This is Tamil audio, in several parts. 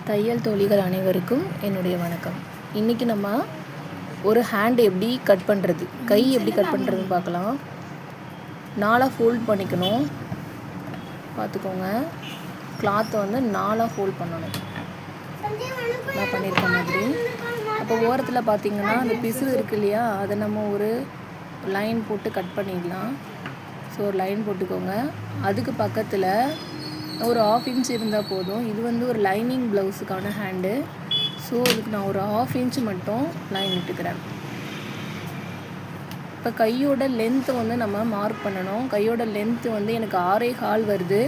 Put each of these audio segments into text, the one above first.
தையல் தோழிகள் அனைவருக்கும் என்னுடைய வணக்கம். இன்றைக்கி நம்ம ஒரு ஹேண்ட் எப்படி கட் பண்ணுறது, கை எப்படி கட் பண்ணுறதுன்னு பார்க்கலாம். 4 ஃபோல்ட் பண்ணிக்கணும். பார்த்துக்கோங்க, கிளாத்தை வந்து 4 ஃபோல்ட் பண்ணணும். நான் பண்ணியிருக்க மாதிரி. அப்போ ஓரத்தில் பார்த்திங்கன்னா அந்த பிசு இருக்கு இல்லையா, அதை நம்ம ஒரு லைன் போட்டு கட் பண்ணிடலாம். ஸோ ஒரு லைன் போட்டுக்கோங்க. அதுக்கு பக்கத்தில் ஒரு 1/2 இன்ச் இருந்தால் போதும். இது வந்து ஒரு லைனிங் ப்ளவுஸுக்கான ஹேண்டு. ஸோ இதுக்கு நான் ஒரு 1/2 இன்ச் மட்டும் லைன் விட்டுக்கிறேன். இப்போ கையோட லென்த்து வந்து நம்ம மார்க் பண்ணணும். கையோட லென்த்து வந்து எனக்கு 6.25 வருது.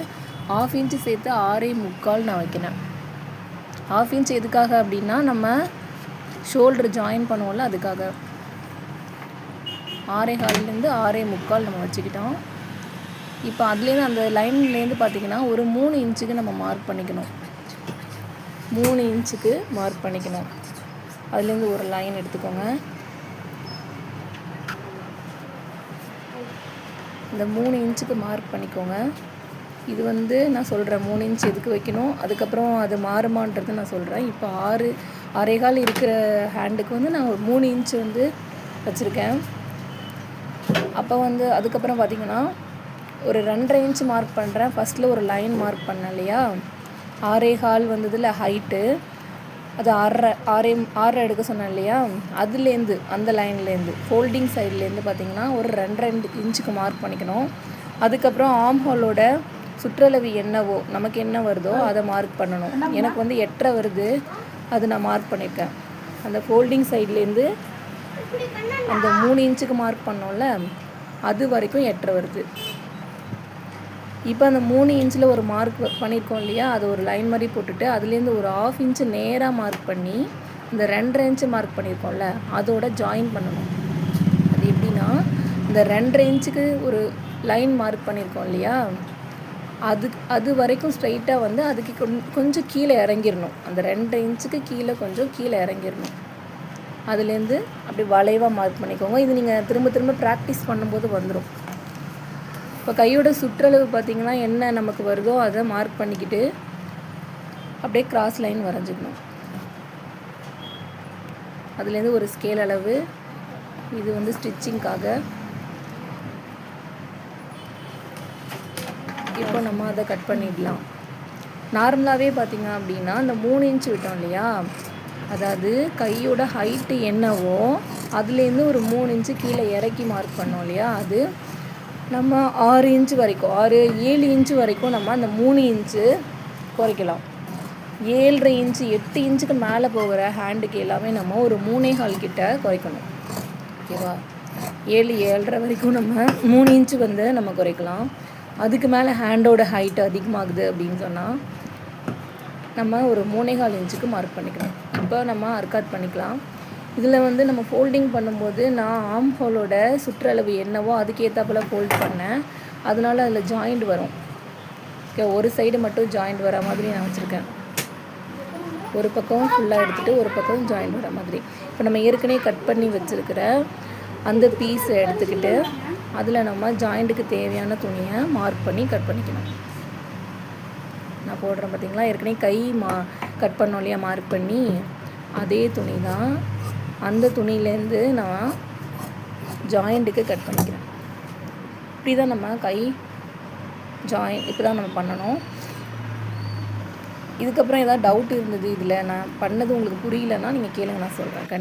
1/2 இன்ச்சு சேர்த்து 6.25 நான் வைக்கிறேன். 1/2 இன்ச் எதுக்காக அப்படின்னா, நம்ம ஷோல்டர் ஜாயின் பண்ணுவோம்ல, அதுக்காக. 6.25லேருந்து 6.25 நம்ம வச்சுக்கிட்டோம். இப்போ அதுலேருந்து அந்த லைன்லேருந்து பார்த்திங்கன்னா ஒரு 3 இன்ச்சுக்கு நம்ம மார்க் பண்ணிக்கணும். 3 இன்ச்சுக்கு மார்க் பண்ணிக்கணும். அதுலேருந்து ஒரு லைன் எடுத்துக்கோங்க. இந்த 3 இன்ச்சுக்கு மார்க் பண்ணிக்கோங்க. இது வந்து நான் சொல்கிறேன் 3 இன்ச் எதுக்கு வைக்கணும், அதுக்கப்புறம் அது மாறுமான்றது நான் சொல்கிறேன். இப்போ 6.25 இருக்கிற ஹேண்டுக்கு வந்து நான் ஒரு 3 இன்ச் வந்து வச்சுருக்கேன். அப்போ வந்து அதுக்கப்புறம் பார்த்திங்கன்னா ஒரு 2.5 இன்ச் மார்க் பண்ணுறேன். ஃபஸ்ட்டில் ஒரு லைன் மார்க் பண்ணேன் இல்லையா, 6.25 வந்ததில் ஹைட்டு, அது 6.5 எடுக்க சொன்னேன் இல்லையா, அதுலேருந்து அந்த லைன்லேருந்து ஃபோல்டிங் சைட்லேருந்து பார்த்திங்கன்னா ஒரு 2.5 இன்ச்சுக்கு மார்க் பண்ணிக்கணும். அதுக்கப்புறம் ஆர்ம் ஹோலோட சுற்றளவு என்னவோ, நமக்கு என்ன வருதோ அதை மார்க் பண்ணணும். எனக்கு வந்து 8.5 வருது, அது நான் மார்க் பண்ணியிருக்கேன். அந்த ஃபோல்டிங் சைட்லேருந்து அந்த 3 இன்ச்சுக்கு மார்க் பண்ணோம்ல, அது வரைக்கும் 8.5 வருது. இப்போ அந்த 3 இன்ச்சில் ஒரு மார்க் பண்ணியிருக்கோம் இல்லையா, அது ஒரு லைன் மாதிரி போட்டுட்டு அதுலேருந்து ஒரு 1/2 இன்ச்சு நேராக மார்க் பண்ணி இந்த 2.5 இன்ச்சு மார்க் பண்ணியிருக்கோம்ல, அதோட ஜாயின் பண்ணணும். அது எப்படின்னா, இந்த 2.5 இன்ச்சுக்கு ஒரு லைன் மார்க் பண்ணியிருக்கோம் இல்லையா, அது வரைக்கும் ஸ்ட்ரைட்டாக வந்து அதுக்கு கொஞ்சம் கீழே இறங்கிடணும். அந்த 2.5 இன்ச்சுக்கு கீழே கொஞ்சம் கீழே இறங்கிடணும். அதுலேருந்து அப்படி வளைவாக மார்க் பண்ணிக்கோங்க. இது நீங்கள் திரும்ப திரும்ப ப்ராக்டிஸ் பண்ணும்போது வந்துடும். இப்போ கையோட சுற்றளவு பார்த்திங்கன்னா என்ன நமக்கு வருதோ அதை மார்க் பண்ணிக்கிட்டு அப்படியே கிராஸ் லைன் வரைஞ்சிக்கணும். அதுலேருந்து ஒரு ஸ்கேல் அளவு, இது வந்து ஸ்டிச்சிங்காக. இப்போ நம்ம அதை கட் பண்ணிடலாம். நார்மலாகவே பார்த்திங்க அப்படின்னா இந்த 3 இன்ச் விட்டோம் இல்லையா, அதாவது கையோட ஹைட்டு என்னவோ அதுலேருந்து ஒரு 3 இன்ச்சு கீழே இறக்கி மார்க் பண்ணோம் இல்லையா, அது நம்ம 6 இன்ச்சு வரைக்கும் 7 இன்ச்சு வரைக்கும் நம்ம அந்த 3 இன்ச்சு குறைக்கலாம். 7.5 இன்ச்சு 8 இன்ச்சுக்கு மேலே போகிற ஹேண்டுக்கு எல்லாமே நம்ம ஒரு 3.25 கிட்ட குறைக்கணும். ஓகேவா? 7.5 வரைக்கும் நம்ம 3 இன்ச்சு வந்து நம்ம குறைக்கலாம். அதுக்கு மேலே ஹேண்டோட ஹைட் அதிகமாகுது அப்படின்னு சொன்னால் நம்ம ஒரு 3.25 இன்ச்சுக்கு மார்க் பண்ணிக்கணும். இப்போ நம்ம அர்க்காட் பண்ணிக்கலாம். இதில் வந்து நம்ம ஃபோல்டிங் பண்ணும்போது நான் ஆர்ம் ஹோலோட சுற்றளவு என்னவோ அதுக்கேற்றாப்புல ஃபோல்ட் பண்ணேன். அதனால அதில் ஜாயிண்ட் வரும். ஓகே, ஒரு சைடு மட்டும் ஜாயிண்ட் வர மாதிரி நான் வச்சுருக்கேன். ஒரு பக்கம் ஃபுல்லாக எடுத்துகிட்டு ஒரு பக்கம் ஜாயிண்ட் வர மாதிரி. இப்போ நம்ம ஏற்கனவே கட் பண்ணி வச்சுருக்கிற அந்த பீஸை எடுத்துக்கிட்டு அதில் நம்ம ஜாயிண்ட்டுக்கு தேவையான துணியை மார்க் பண்ணி கட் பண்ணிக்கணும். நான் போடுறேன் பார்த்திங்களா, ஏற்கனவே கை கட் பண்ணோம் இல்லையா, மார்க் பண்ணி அதே துணி தான். அந்த துணியிலேருந்து நான் ஜாயிண்ட்டுக்கு கட் பண்ணிக்கிறேன். இப்படி தான் நம்ம கை இப்படி தான் நம்ம பண்ணணும். இதுக்கப்புறம் ஏதாவது டவுட் இருந்தது, இதில் நான் பண்ணது உங்களுக்கு புரியலன்னா நீங்கள் கேளுங்க, நான் சொல்கிறேன்.